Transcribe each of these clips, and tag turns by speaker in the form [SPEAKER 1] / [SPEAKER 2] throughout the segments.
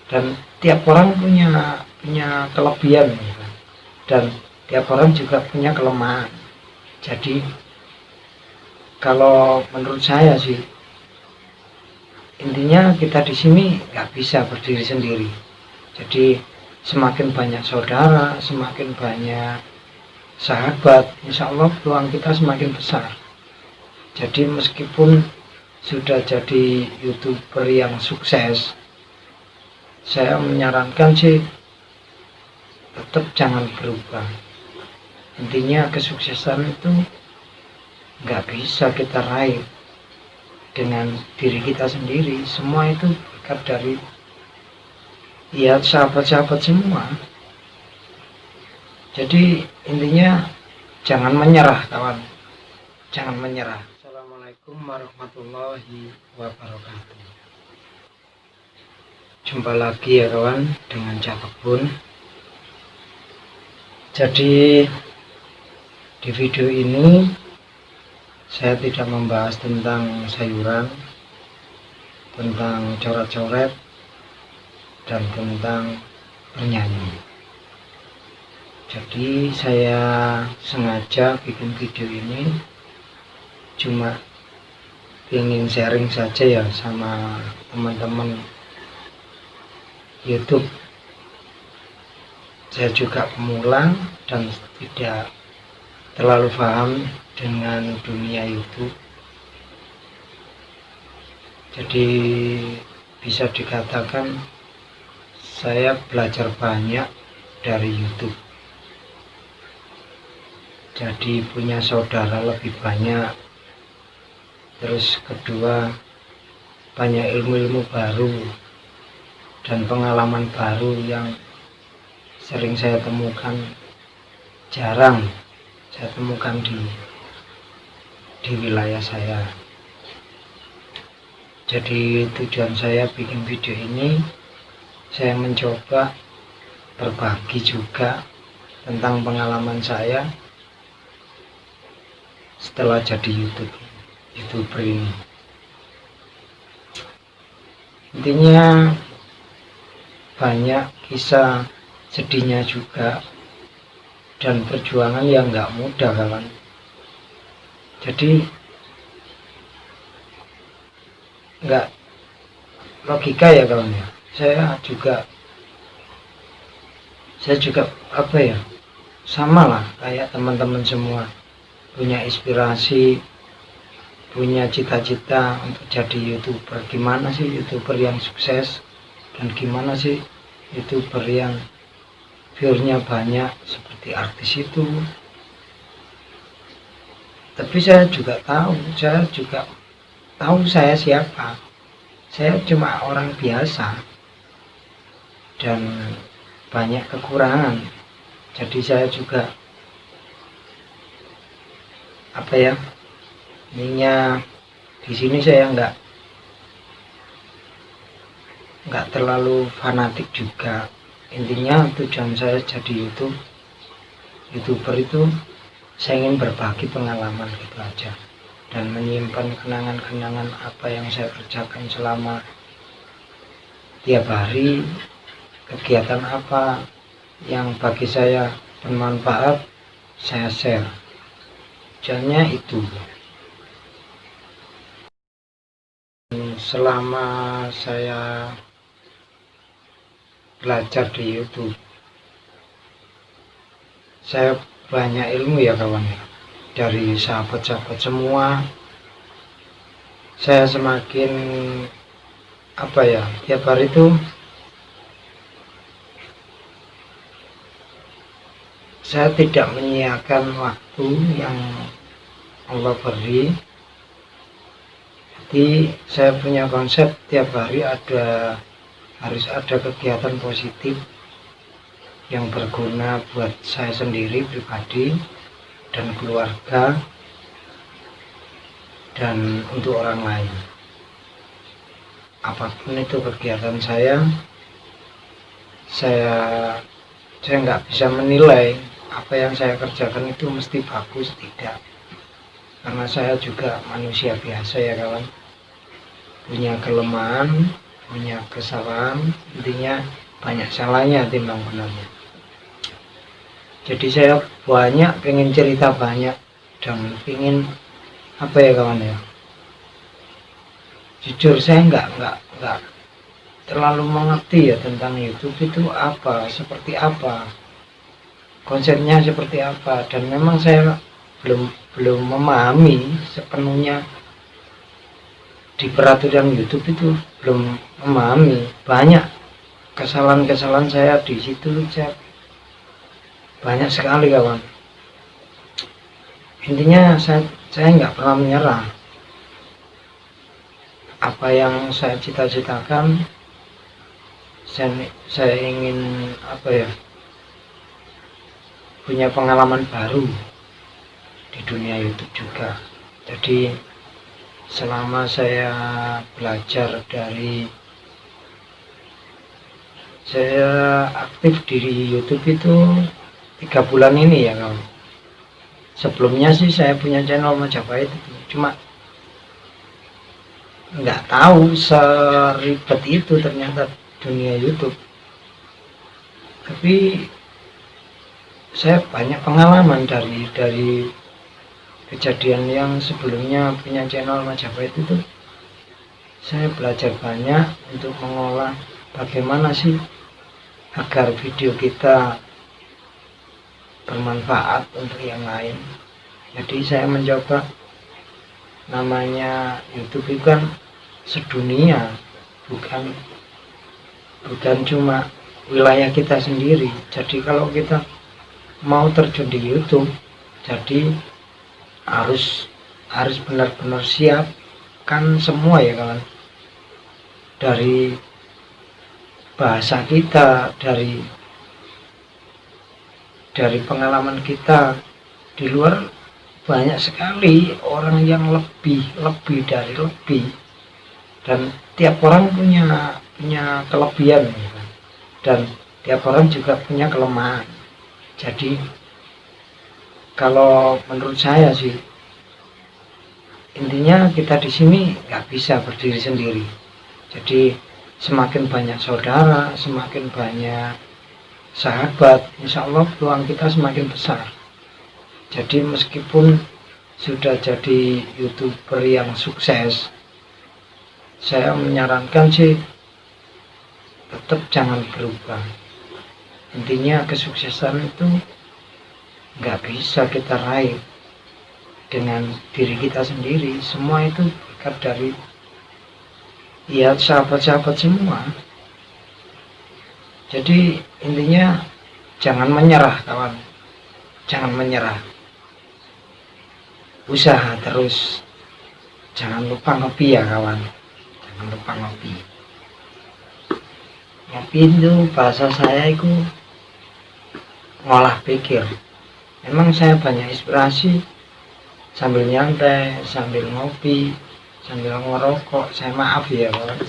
[SPEAKER 1] dan tiap orang punya kelebihan gitu. Dan tiap orang juga punya kelemahan. Jadi kalau menurut saya sih, intinya kita di sini nggak bisa berdiri sendiri. Jadi semakin banyak saudara, semakin banyak sahabat, insya Allah peluang kita semakin besar. Jadi meskipun sudah jadi YouTuber yang sukses, saya menyarankan sih tetap jangan berubah. Intinya kesuksesan itu nggak bisa kita raih dengan diri kita sendiri. Semua itu berkat dari ya sahabat-sahabat semua. Jadi intinya jangan menyerah kawan, jangan menyerah. Assalamualaikum warahmatullahi wabarakatuh. Jumpa lagi ya kawan dengan Cak Kebun. Jadi di video ini saya tidak membahas tentang sayuran, tentang coret-coret, dan tentang bernyanyi. Jadi saya sengaja bikin video ini cuma ingin sharing saja ya sama teman-teman YouTube. Saya juga pemula dan tidak terlalu paham dengan dunia YouTube. Jadi bisa dikatakan saya belajar banyak dari YouTube. Jadi punya saudara lebih banyak. Terus kedua, banyak ilmu-ilmu baru dan pengalaman baru yang sering saya temukan, jarang saya temukan di wilayah saya. Jadi tujuan saya bikin video ini, saya mencoba berbagi juga tentang pengalaman saya setelah jadi YouTuber ini. Intinya banyak kisah sedihnya juga dan perjuangan yang nggak mudah kawan. Jadi nggak logika ya kawan ya. Saya juga apa ya, sama lah kayak teman-teman semua, punya inspirasi, punya cita-cita untuk jadi YouTuber. Gimana sih YouTuber yang sukses dan gimana sih YouTuber yang viewernya banyak seperti artis itu. Tapi saya juga tahu saya siapa. Saya cuma orang biasa dan banyak kekurangan. Jadi saya juga apa ya, ininya di sini saya nggak terlalu fanatik juga. Intinya tujuan saya jadi YouTuber itu saya ingin berbagi pengalaman gitu aja, dan menyimpan kenangan-kenangan apa yang saya kerjakan selama tiap hari, kegiatan apa yang bagi saya bermanfaat, saya share. Tujuannya itu. Selama saya belajar di YouTube, saya banyak ilmu ya kawan ya, dari sahabat-sahabat semua. Saya semakin apa ya, tiap hari itu saya tidak menyia-nyiakan waktu yang Allah beri. Jadi saya punya konsep tiap hari harus ada kegiatan positif yang berguna buat saya sendiri pribadi dan keluarga dan untuk orang lain. Apapun itu kegiatan saya nggak bisa menilai apa yang saya kerjakan itu mesti bagus, tidak. Karena saya juga manusia biasa ya kawan, punya kelemahan, punya kesalahan, intinya banyak salahnya timbang benarnya. Jadi saya banyak pengen cerita banyak dan pengen apa ya kawan ya, jujur saya nggak terlalu mengerti ya tentang YouTube itu apa, seperti apa, konsepnya seperti apa, dan memang saya belum memahami sepenuhnya di peraturan YouTube itu, belum memahami. Banyak kesalahan-kesalahan saya di situ, saya banyak sekali kawan. Intinya saya nggak pernah menyerah. Apa yang saya cita-citakan, saya ingin apa ya, punya pengalaman baru di dunia YouTube juga. Jadi selama saya belajar saya aktif di YouTube itu 3 bulan ini ya kawan. Sebelumnya sih saya punya channel Majapahit itu, cuma nggak tahu seribet itu ternyata dunia YouTube. Tapi saya banyak pengalaman dari kejadian yang sebelumnya punya channel Majapahit itu. Saya belajar banyak untuk mengolah bagaimana sih agar video kita bermanfaat untuk yang lain. Jadi saya mencoba, namanya YouTube itu kan sedunia, bukan cuma wilayah kita sendiri. Jadi kalau kita mau terjun di YouTube, jadi harus benar-benar siap kan semua ya kawan, dari bahasa kita, dari pengalaman kita. Di luar banyak sekali orang yang lebih dari lebih, dan tiap orang punya kelebihan dan tiap orang juga punya kelemahan. Jadi kalau menurut saya sih, intinya kita di sini nggak bisa berdiri sendiri. Jadi semakin banyak saudara, semakin banyak sahabat, insya Allah peluang kita semakin besar. Jadi meskipun sudah jadi YouTuber yang sukses, saya menyarankan sih tetap jangan berubah. Intinya kesuksesan itu nggak bisa kita raih dengan diri kita sendiri. Semua itu berkat dari ya sahabat-sahabat semua. Jadi intinya jangan menyerah kawan, jangan menyerah, usaha terus, jangan lupa ngopi ya kawan, jangan lupa ngopi. Ngopi itu bahasa saya itu ngolah pikir. Memang saya banyak inspirasi sambil nyantai, sambil ngopi, sambil ngerokok. Saya maaf ya kawan,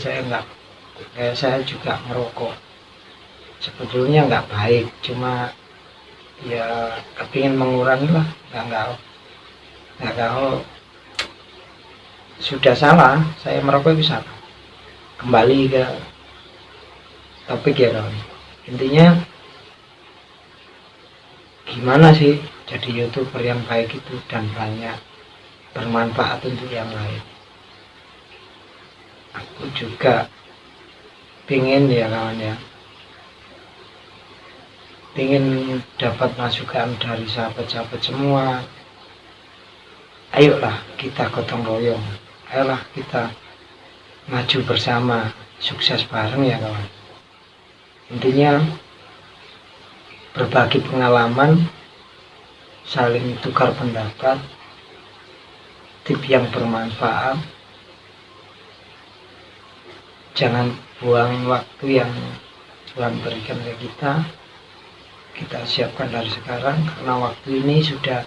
[SPEAKER 1] saya juga ngerokok. Sebetulnya nggak baik, cuma ya kepingin mengurangi lah. Nggak tahu sudah salah, saya merokok itu salah. Kembali ke topik ya kawan, intinya gimana sih jadi YouTuber yang baik itu dan banyak bermanfaat untuk yang lain. Aku juga pingin ya kawan ya, ingin dapat masukan dari sahabat-sahabat semua. Ayolah kita gotong royong, ayolah kita maju bersama, sukses bareng ya kawan. Intinya berbagi pengalaman, saling tukar pendapat, tip yang bermanfaat. Jangan buang waktu yang Tuhan berikan ke kita siapkan dari sekarang, karena waktu ini sudah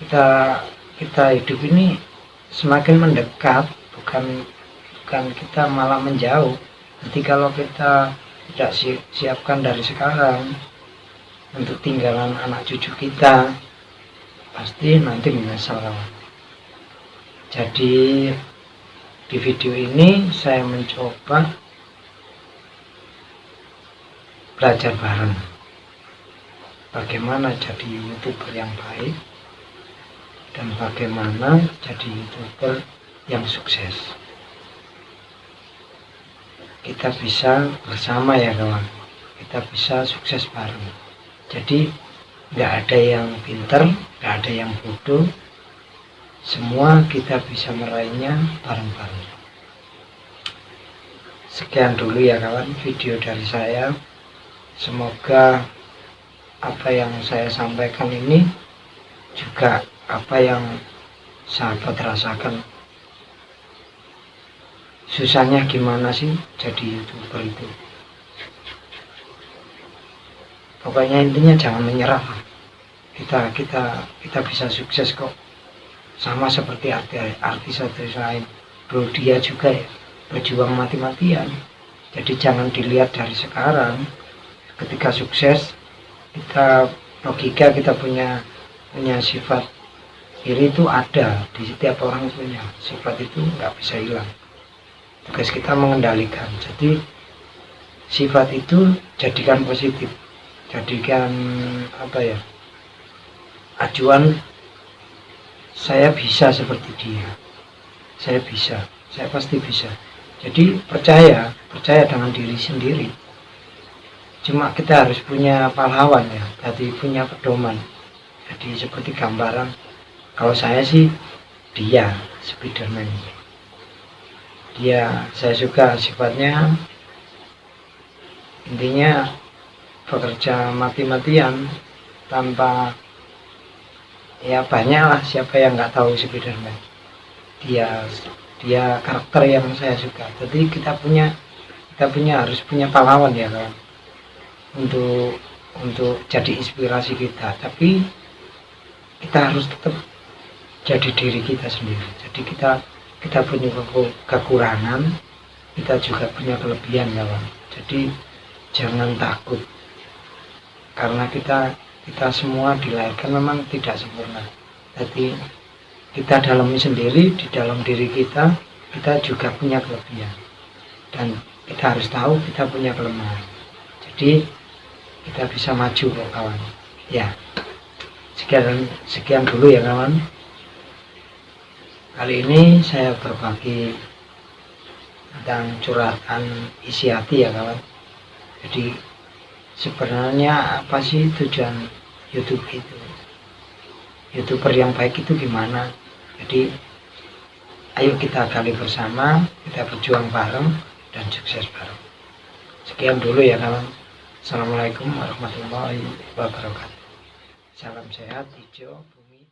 [SPEAKER 1] kita hidup ini semakin mendekat, bukan kita malah menjauh. Nanti kalau kita tidak siapkan dari sekarang untuk tinggalan anak cucu kita, pasti nanti menyesal kawan. Jadi di video ini saya mencoba belajar bareng bagaimana jadi YouTuber yang baik dan bagaimana jadi YouTuber yang sukses. Kita bisa bersama ya kawan, kita bisa sukses bareng. Jadi nggak ada yang pinter, nggak ada yang bodoh, semua kita bisa meraihnya bareng-bareng. Sekian dulu ya kawan video dari saya. Semoga apa yang saya sampaikan ini juga apa yang sahabat rasakan. Susahnya gimana sih jadi YouTuber itu? Pokoknya intinya jangan menyerah. Kita bisa sukses kok. Sama seperti artis-artis lain. Bro dia juga ya berjuang mati-matian. Jadi jangan dilihat dari sekarang. Ketika sukses, kita logika kita punya sifat iri itu ada di setiap orang punya. Sifat itu nggak bisa hilang. Tugas kita mengendalikan. Jadi sifat itu jadikan positif. Jadikan acuan, saya bisa seperti dia. Saya bisa. Saya pasti bisa. Jadi percaya dengan diri sendiri. Cuma kita harus punya pahlawan ya, jadi punya pedoman. Jadi seperti gambaran, kalau saya sih dia Spiderman. Saya suka sifatnya, intinya bekerja mati-matian tanpa ya banyak lah siapa yang nggak tahu Spiderman. Dia karakter yang saya suka. Jadi kita harus punya pahlawan ya kawan, untuk jadi inspirasi kita. Tapi kita harus tetap jadi diri kita sendiri. Jadi kita punya kekurangan, kita juga punya kelebihan kawan. Jadi jangan takut, karena kita semua dilahirkan memang tidak sempurna. Jadi kita dalami sendiri, di dalam diri kita juga punya kelebihan, dan kita harus tahu kita punya kelemahan. Jadi kita bisa maju kok kawan ya. Sekian dulu ya kawan. Kali ini saya berbagi tentang curhatan isi hati ya kawan. Jadi sebenarnya apa sih tujuan YouTube itu? YouTuber yang baik itu gimana? Jadi ayo kita gali bersama, kita berjuang bareng dan sukses bareng. Sekian dulu ya kawan. Assalamualaikum warahmatullahi wabarakatuh. Salam sehat, hijau, bumi.